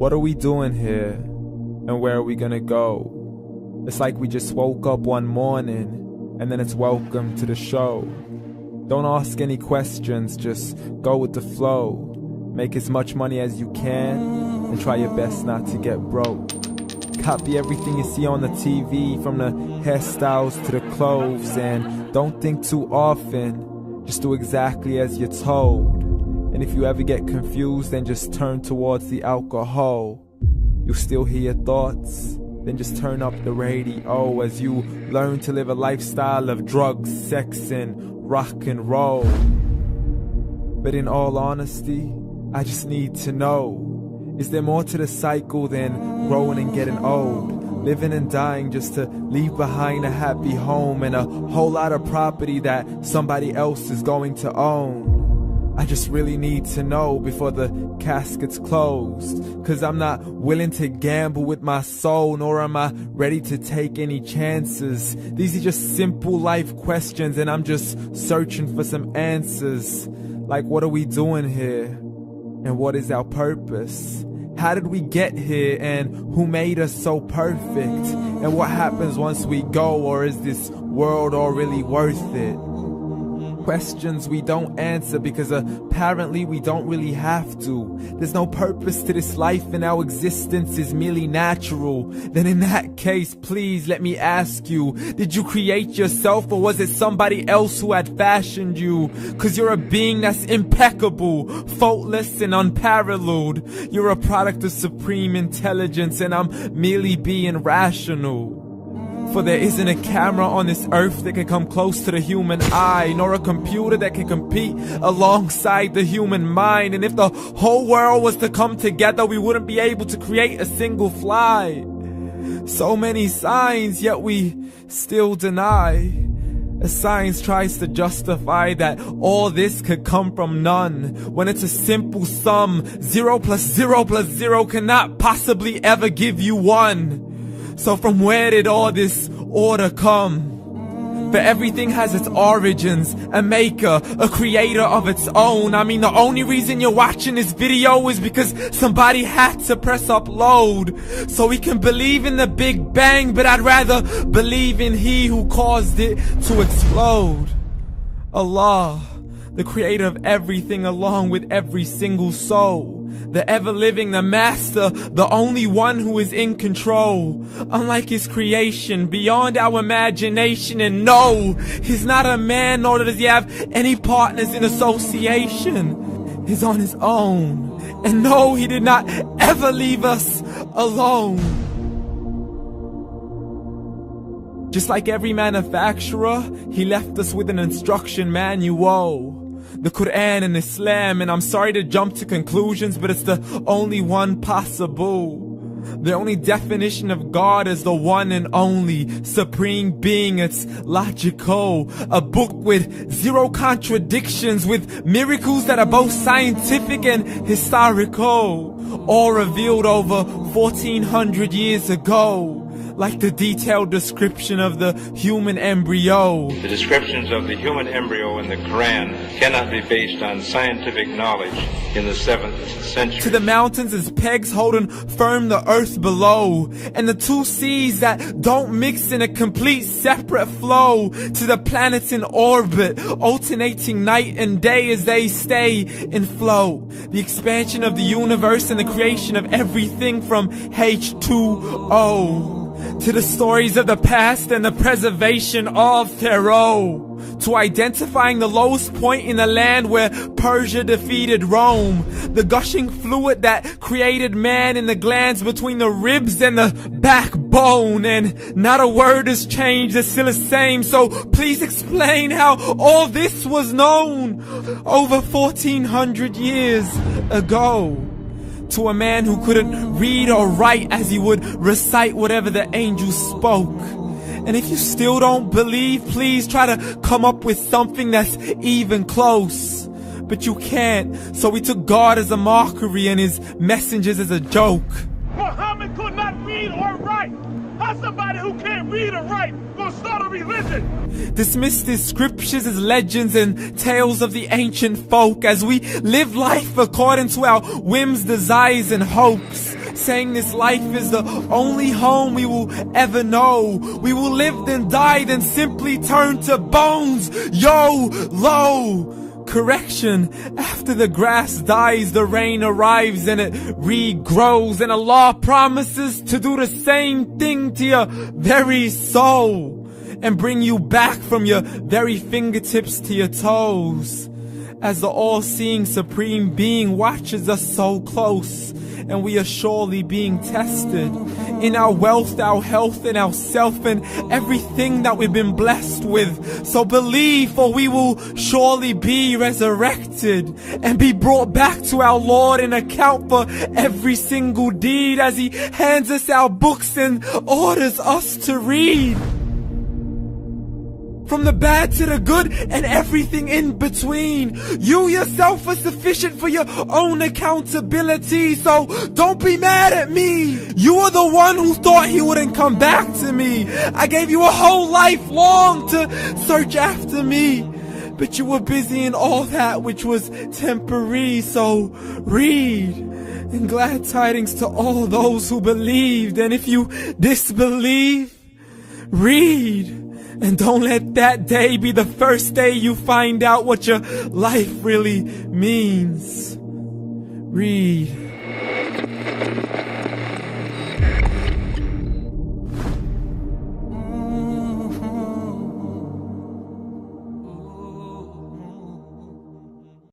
What are we doing here? And where are we gonna go? It's like we just woke up one morning and then it's welcome to the show. Don't ask any questions, just go with the flow. Make as much money as you can and try your best not to get broke. Copy everything you see on the TV, from the hairstyles to the clothes, and don't think too often, just do exactly as you're told. And if you ever get confused, then just turn towards the alcohol. You'll still hear your thoughts, then just turn up the radio as you learn to live a lifestyle of drugs, sex, and rock and roll. But in all honesty, I just need to know, is there more to the cycle than growing and getting old? Living and dying just to leave behind a happy home and a whole lot of property that somebody else is going to own. I just really need to know before the casket's closed, 'cause I'm not willing to gamble with my soul, nor am I ready to take any chances. These are just simple life questions and I'm just searching for some answers. Like, what are we doing here? And what is our purpose? How did we get here, and who made us so perfect? And what happens once we go, or is this world all really worth it? Questions we don't answer because apparently we don't really have to. There's no purpose to this life and our existence is merely natural. Then in that case, please let me ask you, did you create yourself, or was it somebody else who had fashioned you? 'Cause you're a being that's impeccable, faultless and unparalleled. You're a product of supreme intelligence and I'm merely being rational. For there isn't a camera on this earth that can come close to the human eye, nor a computer that can compete alongside the human mind. And if the whole world was to come together, we wouldn't be able to create a single fly. So many signs, yet we still deny. As science tries to justify that all this could come from none, when it's a simple sum. 0 plus 0 plus 0 cannot possibly ever give you 1. So from where did all this order come? For everything has its origins, a maker, a creator of its own. I mean, the only reason you're watching this video is because somebody had to press upload. So we can believe in the Big Bang, but I'd rather believe in He who caused it to explode. Allah, the creator of everything along with every single soul. The ever-living, the master, the only one who is in control. Unlike his creation, beyond our imagination. And no, he's not a man, nor does he have any partners in association. He's on his own. And no, he did not ever leave us alone. Just like every manufacturer, he left us with an instruction manual. The Quran and Islam, and I'm sorry to jump to conclusions, but it's the only one possible. The only definition of God is the one and only supreme being. It's logical. A book with 0 contradictions, with miracles that are both scientific and historical, all revealed over 1400 years ago. Like the detailed description of the human embryo. The descriptions of the human embryo in the Quran cannot be based on scientific knowledge in the 7th century. To the mountains as pegs holding firm the earth below, and the 2 seas that don't mix in a complete separate flow. To the planets in orbit, alternating night and day as they stay in flow. The expansion of the universe and the creation of everything from H2O. To the stories of the past and the preservation of Pharaoh. To identifying the lowest point in the land where Persia defeated Rome. The gushing fluid that created man in the glands between the ribs and the backbone. And not a word has changed, it's still the same. So please explain how all this was known over 1400 years ago. To a man who couldn't read or write, as he would recite whatever the angels spoke. And if you still don't believe, please try to come up with something that's even close. But you can't, so we took God as a mockery and his messengers as a joke. Muhammad could not read or write. How's somebody who can't read or write gonna start a religion? Dismissed his scriptures as legends and tales of the ancient folk, as we live life according to our whims, desires, and hopes. saying this life is the only home we will ever know. We will live then die, then simply turn to bones. YOLO! Correction, after the grass dies, the rain arrives and it regrows, and Allah promises to do the same thing to your very soul and bring you back from your very fingertips to your toes, as the all-seeing supreme being watches us so close, and we are surely being tested in our wealth, our health, and our self, and everything that we've been blessed with. So believe, for we will surely be resurrected and be brought back to our Lord and account for every single deed, as He hands us our books and orders us to read. From the bad to the good and everything in between. You yourself are sufficient for your own accountability, so don't be mad at me. You are the one who thought He wouldn't come back to me. I gave you a whole life long to search after me, but you were busy in all that which was temporary. So read, and glad tidings to all those who believed. And if you disbelieve, read. And don't let that day be the first day you find out what your life really means. Read.